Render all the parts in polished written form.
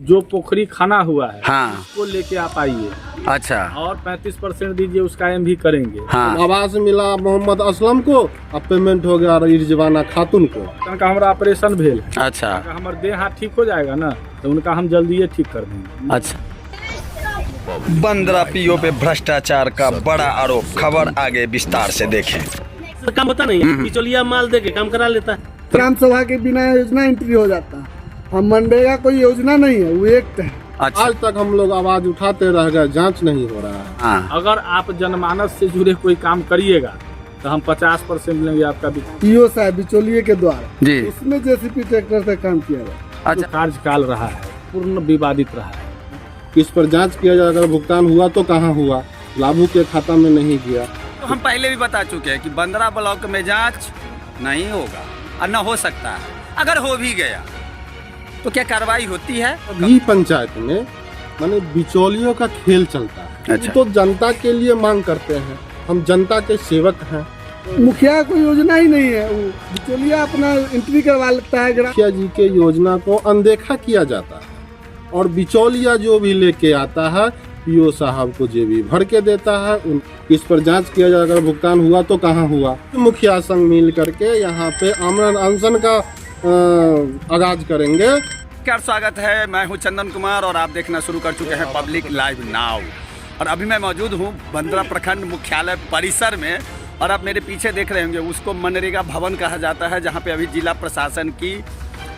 जो पोखरी खाना हुआ है हाँ उसको लेके आप आइए। अच्छा और 35% दीजिए, उसका एम भी करेंगे। हाँ आवास मिला मोहम्मद असलम को, अब पेमेंट हो गया रिजवाना खातून को। उनका हमारा ऑपरेशन भेल है, अच्छा हमारे देह हाथ ठीक हो जाएगा ना, तो उनका हम जल्दी ठीक कर देंगे। अच्छा। बंदरा पीओ पे भ्रष्टाचार का बड़ा आरोप, खबर आगे विस्तार से देखें। काम होता नहीं है, बिचौलिया माल दे के काम करा लेता है। ग्राम सभा के बिना योजना एंट्री हो जाता है। हम मनरेगा कोई योजना नहीं है, वो एक्ट है। अच्छा आज तक हम लोग आवाज उठाते रह गए, जांच नहीं हो रहा है। हाँ अगर आप जनमानस से जुड़े कोई काम करिएगा तो हम 50% लेंगे आपका। पीओ साहब बिचौलिए के द्वारा जी उसमें जेसीपी ट्रैक्टर से काम किया गया। जो कार्यकाल रहा है पूर्ण विवादित रहा है। इस पर जांच किया जाए, अगर भुगतान हुआ तो कहाँ हुआ, लाभू के खाता में नहीं गया। तो हम पहले भी बता चुके हैं कि बंदरा ब्लॉक में जांच नहीं होगा और न हो सकता है। अगर हो भी गया तो क्या कार्रवाई होती है? ई पंचायत में माने बिचौलियों का खेल चलता है। अच्छा। तो जनता के लिए मांग करते हैं, हम जनता के सेवक हैं। मुखिया कोई योजना ही नहीं है, वो बिचौलिया अपना एंट्री करवा लेता है। मुखिया जी के योजना को अनदेखा किया जाता है और बिचौलिया जो भी लेके आता है पीओ साहब को जेबी भर के देता है। इस पर जांच किया जाए, अगर भुगतान हुआ तो कहाँ हुआ। मुखिया संघ मिल करके यहाँ पे आमरण अनशन का आगाज करेंगे। नमस्कार, स्वागत है। मैं हूं चंदन कुमार और आप देखना शुरू कर चुके हैं पब्लिक लाइव नाउ। और अभी मैं मौजूद हूं बंदरा प्रखंड मुख्यालय परिसर में और आप मेरे पीछे देख रहे होंगे, उसको मनरेगा भवन कहा जाता है, जहां पे अभी जिला प्रशासन की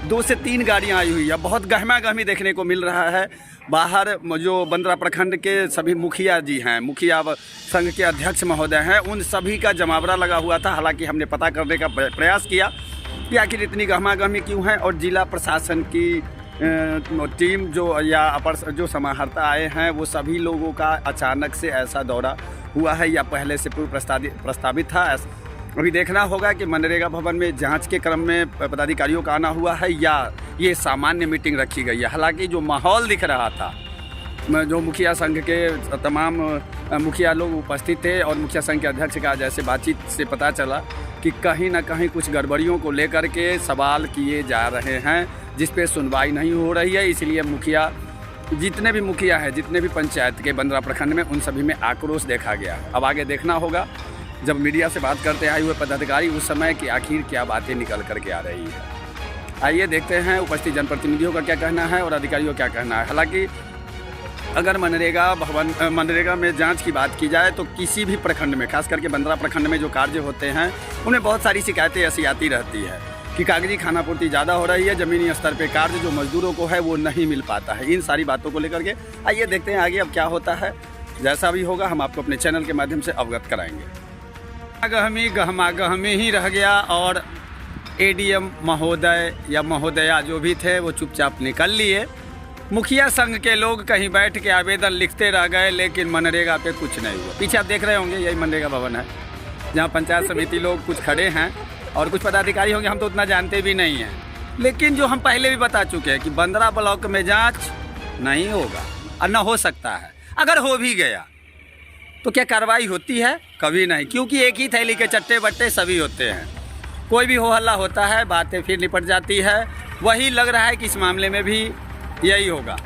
2 से 3 गाड़ियां आई हुई है। बहुत गहमा गहमी देखने को मिल रहा है। बाहर जो बंदरा प्रखंड के सभी मुखिया जी हैं, मुखिया संघ के अध्यक्ष महोदय हैं, उन सभी का जमावड़ा लगा हुआ था। हालांकि हमने पता करने का प्रयास किया कि आखिर इतनी गहमा गहमी क्यों है और जिला प्रशासन की टीम जो समाहर्ता आए हैं, वो सभी लोगों का अचानक से ऐसा दौरा हुआ है या पहले से पूर्व प्रस्तावित था। अभी देखना होगा कि मनरेगा भवन में जांच के क्रम में पदाधिकारियों का आना हुआ है या ये सामान्य मीटिंग रखी गई है। हालांकि जो माहौल दिख रहा था, जो मुखिया संघ के तमाम मुखिया लोग उपस्थित थे और मुखिया संघ के अध्यक्ष का जैसे बातचीत से पता चला कि कहीं ना कहीं कुछ गड़बड़ियों को लेकर के सवाल किए जा रहे हैं, जिस पे सुनवाई नहीं हो रही है। इसलिए मुखिया, जितने भी मुखिया हैं, जितने भी पंचायत के बंदरा प्रखंड में, उन सभी में आक्रोश देखा गया है। अब आगे देखना होगा जब मीडिया से बात करते आए हुए पदाधिकारी उस समय कि आखिर क्या बातें निकल करके आ रही है। आइए देखते हैं उपस्थित जनप्रतिनिधियों का क्या कहना है और अधिकारियों का क्या कहना है। हालांकि अगर मनरेगा में जांच की बात की जाए तो किसी भी प्रखंड में, खास करके बंदरा प्रखंड में जो कार्य होते हैं, उनमें बहुत सारी शिकायतें ऐसी आती रहती है कि कागजी खानापूर्ति ज़्यादा हो रही है, ज़मीनी स्तर पे कार्य जो मजदूरों को है वो नहीं मिल पाता है। इन सारी बातों को लेकर के आइए देखते हैं आगे अब क्या होता है। जैसा भी होगा हम आपको अपने चैनल के माध्यम से अवगत कराएंगे। गहमा गहमी ही रह गया और एडीएम महोदय या महोदया जो भी थे वो चुपचाप निकल लिए। मुखिया संघ के लोग कहीं बैठ के आवेदन लिखते रह गए, लेकिन मनरेगा पे कुछ नहीं हुआ। पीछे आप देख रहे होंगे यही मनरेगा भवन है, जहाँ पंचायत समिति लोग कुछ खड़े हैं और कुछ पदाधिकारी होंगे, हम तो उतना जानते भी नहीं हैं। लेकिन जो हम पहले भी बता चुके हैं कि बंदरा ब्लॉक में जांच नहीं होगा और न हो सकता है। अगर हो भी गया तो क्या कार्रवाई होती है? कभी नहीं, क्योंकि एक ही थैली के चट्टे बट्टे सभी होते हैं। कोई भी हो हल्ला होता है, बातें फिर निपट जाती है। वही लग रहा है कि इस मामले में भी यही होगा,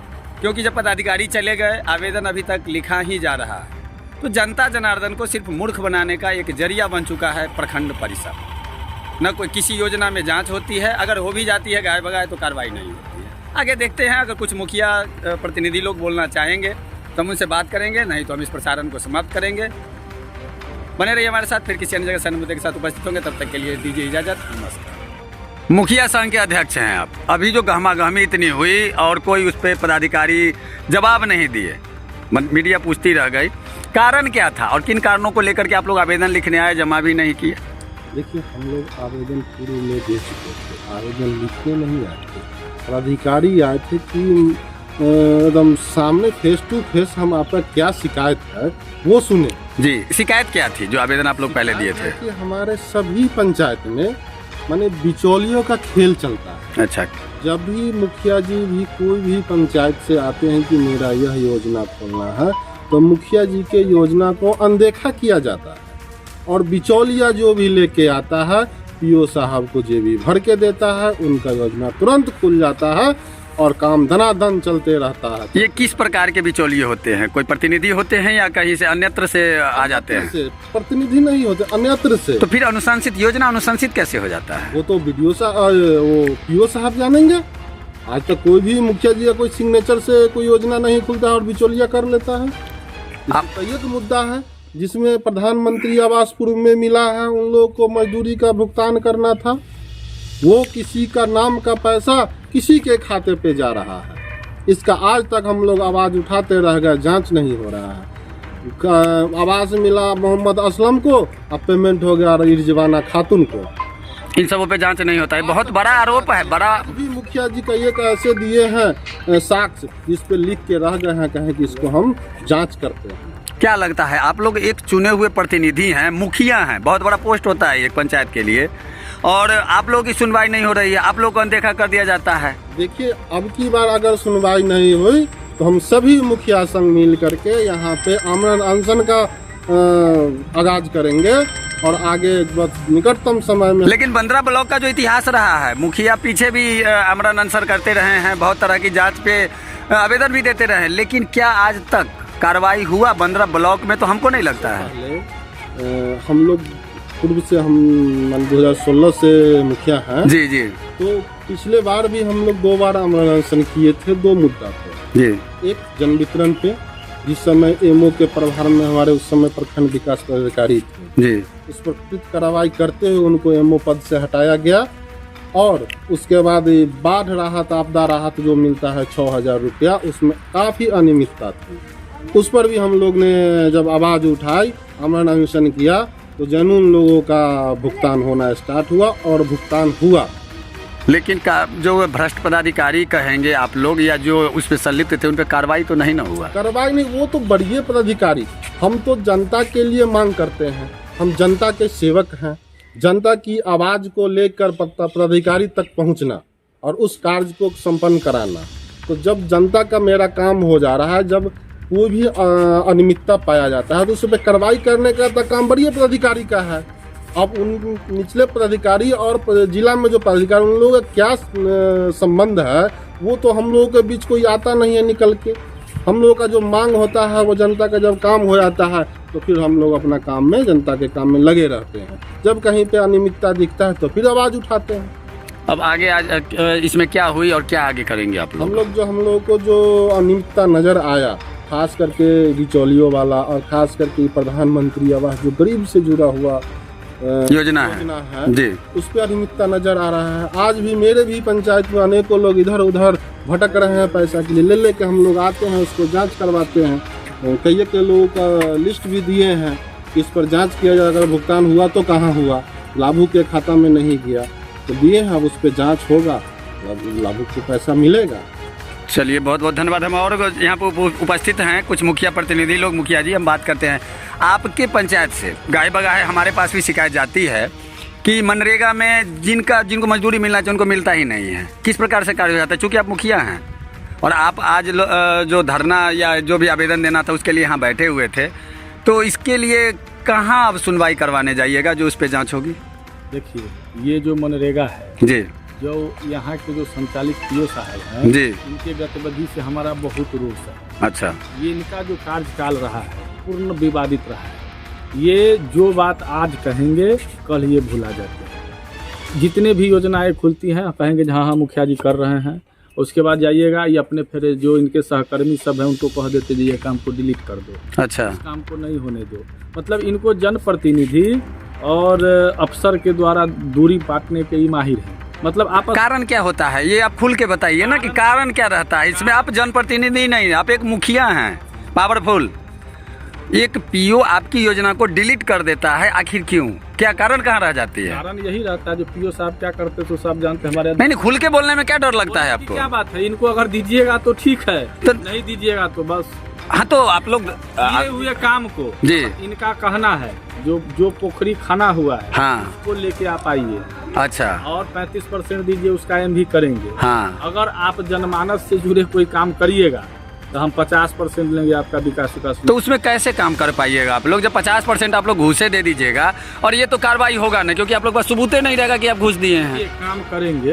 क्योंकि जब पदाधिकारी चले गए, आवेदन अभी तक लिखा ही जा रहा है। तो जनता जनार्दन को सिर्फ मूर्ख बनाने का एक जरिया बन चुका है प्रखंड परिसर। न कोई किसी योजना में जांच होती है, अगर हो भी जाती है गाय बगाए तो कार्रवाई नहीं होती है। आगे देखते हैं, अगर कुछ मुखिया प्रतिनिधि लोग बोलना चाहेंगे तो हम उनसे बात करेंगे, नहीं तो हम इस प्रसारण को समाप्त करेंगे। बने रहिए हमारे साथ, फिर किसी अन्य जगह सैन्य मुद्दे के साथ उपस्थित होंगे। तब तक के लिए दीजिए इजाज़त, नमस्कार। मुखिया संघ के अध्यक्ष हैं आप। अभी जो गहमा गहमी इतनी हुई और कोई उस पर पदाधिकारी जवाब नहीं दिए, मीडिया पूछती रह गई, कारण क्या था और किन कारणों को लेकर के आप लोग आवेदन लिखने आए, जमा भी नहीं किए? देखिए, हम लोग आवेदन पूरे में दे चुके थे, आवेदन लिखने नहीं आए थे। और अधिकारी आए थे कि एकदम सामने फेस टू फेस हम आपका क्या शिकायत है वो सुने। जी, शिकायत क्या थी जो आवेदन आप लोग पहले दिए थे? कि हमारे सभी पंचायत में माने बिचौलियों का खेल चलता है। अच्छा। जब भी मुखिया जी भी कोई भी पंचायत से आते हैं कि मेरा यह योजना खोलना है, तो मुखिया जी के योजना को अनदेखा किया जाता है और बिचौलिया जो भी लेके आता है पीओ साहब को जेबी भर के देता है। उनका योजना तुरंत खुल जाता है और काम धनाधन चलते रहता है। ये किस प्रकार के बिचौलिए होते हैं? कोई प्रतिनिधि होते हैं या कहीं से अन्यत्र से आ जाते हैं? से प्रतिनिधि नहीं होते, अन्यत्र से। तो फिर अनुशंसित योजना अनुशंसित कैसे हो जाता है? वो तो बीडीओ साहब, वो पीओ साहब जानेंगे। आज तक कोई भी मुखिया जी का कोई सिग्नेचर से कोई योजना नहीं खुलता और बिचौलिया कर लेता है। तो ये तो मुद्दा है जिसमें प्रधानमंत्री आवास पूर्व में मिला है, उन लोगों को मजदूरी का भुगतान करना था, वो किसी का नाम का पैसा किसी के खाते पे जा रहा है। इसका आज तक हम लोग आवाज उठाते रह गए, जांच नहीं हो रहा है। आवाज मिला मोहम्मद असलम को, अब पेमेंट हो गया रिजवाना खातून को। इन सबों पे जांच नहीं होता है, बहुत बड़ा आरोप है। बड़ा अभी मुखिया जी का एक ऐसे दिए हैं साक्ष्य जिस पे लिख के रह गए हैं, कहें कि इसको हम जांच करते हैं। क्या लगता है, आप लोग एक चुने हुए प्रतिनिधि हैं, मुखिया हैं, बहुत बड़ा पोस्ट होता है एक पंचायत के लिए, और आप लोगों की सुनवाई नहीं हो रही है, आप लोग को अनदेखा कर दिया जाता है। देखिए, अब की बार अगर सुनवाई नहीं हुई तो हम सभी मुखिया संघ मिल करके यहाँ पे आमरण अनशन का आगाज करेंगे और आगे बस निकटतम समय में। लेकिन 15 ब्लॉक का जो इतिहास रहा है, मुखिया पीछे भी आमरण अनशन करते रहे हैं, बहुत तरह की जांच पे आवेदन भी देते रहे, लेकिन क्या आज तक कार्रवाई हुआ 15 ब्लॉक में? तो हमको नहीं लगता है। पहले हम लोग पूर्व से, हम 2016 से मुखिया हैं जी जी। तो पिछले बार भी हम लोग 2 बार आमरण अनशन किए थे, 2 मुद्दा पे। जी। एक जन वितरण पे, जिस समय एमओ के प्रभार में हमारे उस समय प्रखंड विकास पदाधिकारी थे जी, उस पर त्वरित कार्रवाई करते हुए उनको एमओ पद से हटाया गया। और उसके बाद बाढ़ राहत, आपदा राहत जो मिलता है 6,000 रुपया, उसमें काफ़ी अनियमितता थी। उस पर भी हम लोग ने जब आवाज़ उठाई, आमरण अनशन किया, तो जनून लोगों का भुगतान होना स्टार्ट हुआ और भुगतान हुआ। लेकिन जो भ्रष्ट पदाधिकारी कहेंगे आप लोग, या जो उस पर संलिप्त थे, उन पर कार्रवाई तो नहीं ना हुआ? कार्रवाई नहीं, वो तो बढ़िया पदाधिकारी। हम तो जनता के लिए मांग करते हैं, हम जनता के सेवक हैं। जनता की आवाज़ को लेकर पदाधिकारी तक पहुंचना और उस कार्य को संपन्न कराना। तो जब जनता का मेरा काम हो जा रहा है, जब कोई भी अनियमितता पाया जाता है, तो उस पर कार्रवाई करने का तो काम बढ़िया पदाधिकारी का है। अब उन निचले पदाधिकारी और जिला में जो पदाधिकारी, उन लोगों का क्या संबंध है, वो तो हम लोगों के बीच कोई आता नहीं है निकल के। हम लोगों का जो मांग होता है, वो जनता का जब काम हो जाता है तो फिर हम लोग अपना काम में, जनता के काम में लगे रहते हैं। जब कहीं पे अनियमितता दिखता है तो फिर आवाज़ उठाते हैं। अब आगे आज इसमें क्या हुई और क्या आगे करेंगे आप लोग? हम लोग को जो अनियमितता नजर आया, खास करके बिचौलियों वाला, और खास करके प्रधानमंत्री आवास जो गरीब से जुड़ा हुआ योजना है जी, उस पर अनियमितता नजर आ रहा है। आज भी मेरे भी पंचायत में अनेकों लोग इधर उधर भटक रहे हैं, पैसा के लिए ले के हम लोग आते हैं, उसको जांच करवाते हैं। कई के लोगों का लिस्ट भी दिए हैं, इस पर जांच किया जाए, अगर भुगतान हुआ तो कहाँ हुआ, लाभुक के खाता में नहीं गया तो दिए हैं, अब उस पर जाँच होगा, लाभुक को पैसा मिलेगा। चलिए, बहुत बहुत धन्यवाद। हम और यहाँ पर उपस्थित हैं कुछ मुखिया प्रतिनिधि लोग। मुखिया जी, हम बात करते हैं आपके पंचायत से। गाय बगाए हमारे पास भी शिकायत जाती है कि मनरेगा में जिनको मजदूरी मिलना चाहिए उनको मिलता ही नहीं है। किस प्रकार से कार्य हो जाता है? चूँकि आप मुखिया हैं और आप आज जो धरना या जो भी आवेदन देना था उसके लिए यहाँ बैठे हुए थे, तो इसके लिए कहाँ आप सुनवाई करवाने जाइएगा जो उस पर जाँच होगी? देखिए, ये जो मनरेगा है जी, जो यहाँ के जो संचालित पीओ साहब हैं जी, इनके गतिविधि से हमारा बहुत रोष है। अच्छा, ये इनका जो कार्यकाल रहा है पूर्ण विवादित रहा है। ये जो बात आज कहेंगे कल ये भुला जाते हैं। जितने भी योजनाएं खुलती हैं कहेंगे हाँ हाँ मुखिया जी कर रहे हैं, उसके बाद जाइएगा ये अपने फिर जो इनके सहकर्मी सब हैं उनको कह देते ये काम को डिलीट कर दो, अच्छा, इस काम को नहीं होने दो। मतलब इनको जनप्रतिनिधि और अफसर के द्वारा दूरी बांटने के ही माहिर हैं। मतलब आप कारण क्या होता है ये आप खुल के बताइए ना, कि कारण क्या रहता है इसमें? आप जनप्रतिनिधि नहीं, आप एक मुखिया हैं पावरफुल। एक पीओ आपकी योजना को डिलीट कर देता है, आखिर क्यों? क्या कारण कहाँ रह जाती है? कारण यही रहता है, जो पीओ साहब क्या करते तो सब जानते हैं हमारे। नहीं, खुल के बोलने में क्या डर लगता है आपको? क्या बात है, इनको अगर दीजिएगा तो ठीक है, तो नहीं दीजिएगा तो बस। हाँ, तो आप लोग दिए हुए काम को जी, इनका कहना है जो पोखरी खाना हुआ है हाँ, उसको लेके आप आइए, अच्छा, और 35% दीजिए, उसका एम भी करेंगे। हाँ, अगर आप जनमानस से जुड़े कोई काम करिएगा तो हम 50% लेंगे आपका विकास विकास। तो उसमें कैसे काम कर पाइएगा आप लोग जब 50% आप लोग घूसे दे दीजिएगा और ये तो कार्रवाई होगा ना, क्योंकि आप लोग पास सबूत नहीं रहेगा कि आप घूस दिए ये हैं। काम करेंगे,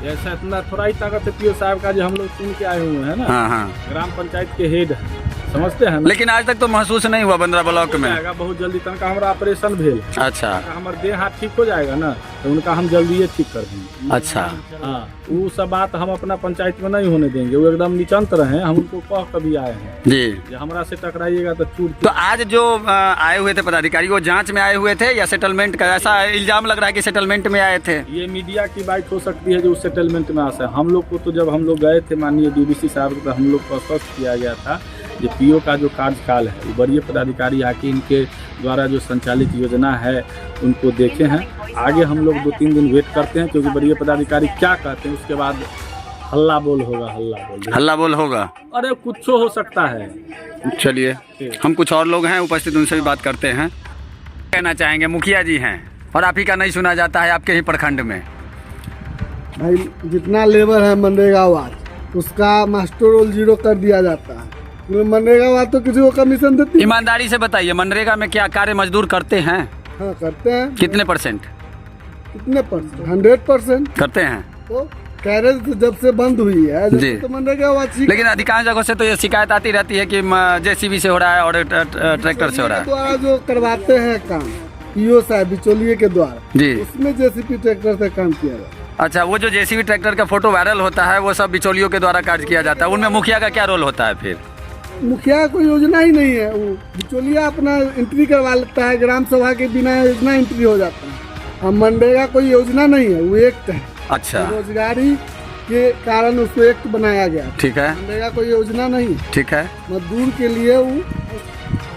ऐसा इतना थोड़ा ही ताकत है पीओ साहब का जो हम लोग सुन के आए हुए हैं ना। हाँ हाँ। ग्राम पंचायत के हेड है, समझते हैं ना? लेकिन आज तक तो महसूस नहीं हुआ बंदरा ब्लॉक में। जाएगा बहुत जल्दी, तनका हमारा ऑपरेशन भेल। अच्छा हमारे देह हाथ ठीक हो जाएगा ना, तो उनका हम जल्दी ये ठीक कर देंगे। अच्छा। हाँ, वो सब बात हम अपना पंचायत में नहीं होने देंगे। वो एकदम निचंत रहे, हम उनको कह कभी आए हैं जी। कि हमारा से टकराइएगा तो चूर। तो आज जो आए हुए थे पदाधिकारी वो जांच में आए हुए थे या सेटलमेंट का? ऐसा इल्जाम लग रहा है कि सेटलमेंट में आए थे। ये मीडिया की बात हो सकती है जो उस सेटलमेंट में आशा है। हम लोग को तो जब हम लोग गए थे माननीय डीवीसी साहब को, हम लोग को आश्वस्त किया गया था कि पीओ का जो कार्यकाल है वो वरीय पदाधिकारी आके इनके द्वारा जो संचालित योजना है उनको देखे हैं। आगे हम लोग 2-3 दिन वेट करते हैं, क्योंकि वरीय पदाधिकारी क्या कहते हैं उसके बाद हल्ला बोल होगा। हल्ला बोल होगा। अरे कुछ हो सकता है। चलिए, हम कुछ और लोग हैं उपस्थित, उनसे भी बात करते हैं। कहना चाहेंगे, मुखिया जी हैं और आप ही का नहीं सुना जाता है आपके ही प्रखंड में। भाई जितना लेबर है मनरेगा वाला उसका मास्टर रोल 0 कर दिया जाता है। मनरेगा वाला तो किसी को कमीशन देती है। ईमानदारी से बताइए, मनरेगा में क्या कार्य मजदूर करते हैं? हाँ करते हैं। कितने %? कितने % 100% करते हैं। तो कैरेज जब से बंद हुई है जब जी। से तो मनरेगा वाला लेकिन अधिकांश जगहों से तो ये शिकायत आती रहती है कि जेसीबी से हो रहा है और ट्रैक्टर से हो रहा है। द्वारा जो करवाते हैं काम पीओ साहब बिचौलिए के द्वारा जी। उसमें जेसीबी ट्रैक्टर से काम किया जाता है। अच्छा, वो जो जेसीबी ट्रैक्टर का फोटो वायरल होता है वो सब बिचौलियों के द्वारा कार्य किया जाता है। उनमें मुखिया का क्या रोल होता है फिर? मुखिया का कोई योजना ही नहीं है। वो बिचौलिया अपना एंट्री करवा लेता है, ग्राम सभा के बिना योजना एंट्री हो जाता है। अब मनरेगा कोई योजना नहीं है, वो एक्ट है। अच्छा, रोजगारी के कारण उसको एक्ट बनाया गया। ठीक है, मनरेगा कोई योजना नहीं है, ठीक है। मजदूर के लिए वो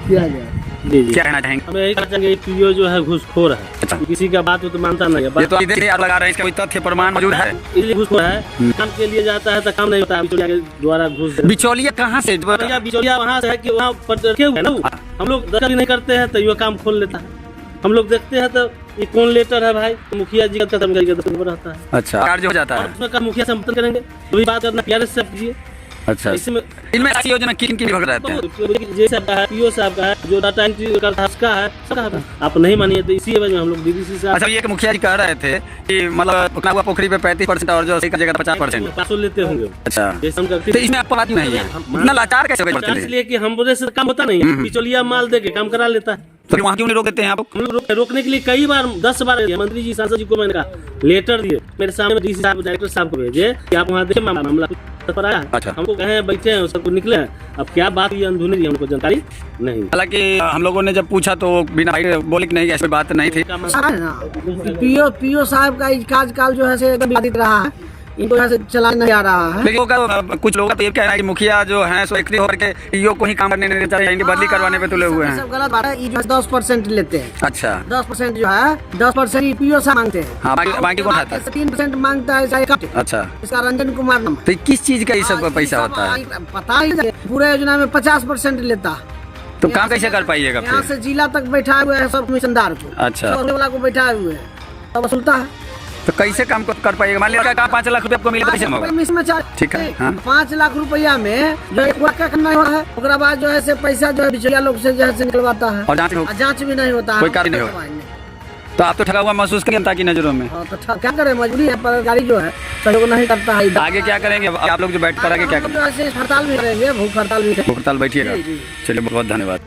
किया गया। क्या कहना चाहेंगे? हमें यही कहना चाहेंगे पीओ जो है घूसखोर है। अच्छा। किसी का बात तो मानता नहीं है। ये तो देखिए आप लगा रहे हैं, इसका कोई तथ्य प्रमाण मौजूद है? इसलिए घूसखोर है। काम के लिए जाता है तो काम नहीं होता है, बिचौलिया के द्वारा घूस। बिचौलिया कहाँ से? भैया बिचौलिया वहाँ से है कि वहाँ पर रखे हुए हैं ना वो। हम लोग दखल नहीं करते हैं तो ये काम खोल लेता है। हम लोग देखते हैं तो ये कौन लेटर है भाई, मुखिया जी का खत्म रहता है। अच्छा, कार्य हो जाता है। उसमें मुखिया से संपर्क करेंगे तो बात करना प्यारे से कीजिए। अच्छा, इसमें इनमें ऐसी योजना किन किन विभाग रहते हैं? जैसे आपका है पीओ साहब का है, जो डाटा एंट्री करता है उसका है, सबका है। आप नहीं मानिए तो इसी वजह में हम लोग डीवीसी से अच्छा, ये कि मुखिया जी कह रहे थे कि मतलब पकड़ा हुआ पोखरी पे 35% और जो जगह 50%। पासो लेते होंगे। अच्छा, जैसे हम करते तो इसमें आपको बात नहीं है, इतना लाचार कैसे हो गए? इसलिए कि हम बोले से काम होता नहीं है, बिचौलिया माल दे के काम करा लेता है। तो वहाँ क्यों नहीं रोक देते हैं आप? हम लोग रोकने के लिए कई बार 10 बार मंत्री जी सांसद जी को मैंने कहा, लेटर दिए मेरे सामने, डीसी साहब डायरेक्टर साहब को भेजे कि आप वहाँ देखिए मामला पर आया। अच्छा। हमको कहे बैठे हैं सबको निकले हैं, अब क्या बात हुई अंधुनी जी हमको जानकारी नहीं। हालांकि हम लोगों ने जब पूछा तो बिना बोले कि नहीं ऐसी बात नहीं थी। पीओ साहब का कार्यकाल जो है से बाधित रहा है, इनको यहाँ से चला नहीं आ रहा है। लेकिन कुछ लोगों का तो ये कहना है कि मुखिया जो है सो एक्टिव होकर के पीओ को ही काम करने नहीं चाहिए, इनकी बदली करवाने पे तुले हुए हैं। सब गलत बात है। ये जो 10% लेते हैं, अच्छा, 10% जो है 10% पीओ से मांगते हैं। हाँ, बाकी कौन खाता है? 3% मांगता है चाहे कट। अच्छा, इसका रंजन कुमार नाम है। तो किस चीज का ये सब पैसा होता है? पता ही पूरे योजना में 50% लेता है। तो काम कैसे कर पाइएगा यहाँ फिर? से जिला तक बैठा हुए है सब कमीशनदार को, अच्छा, वाला को बैठा हुए है, तब वसूलता है। तो कैसे काम कर पाइएगा? मान लिया 5 लाख रुपए आपको मिले, कैसे होगा? ठीक है, हाँ। 5 लाख रुपया में जो एक वाक्य करना है, उसके बाद जो है से पैसा जो है बिचौलिया लोग से जो है से निकलवाता है और जांच भी नहीं होता है। कोई कार्य नहीं होता। तो आप तो ठगा हुआ महसूस करिए जनता की नजरों में। तो क्या करें, मजबूरी है, पर गाड़ी जो है सहयोग नहीं करता है। आगे क्या करेंगे आप लोग जो बैठ कर आगे क्या करेंगे? हड़ताल भी करेंगे, भूख हड़ताल भी। हड़ताल बैठिएगा। चलिए, बहुत बहुत धन्यवाद।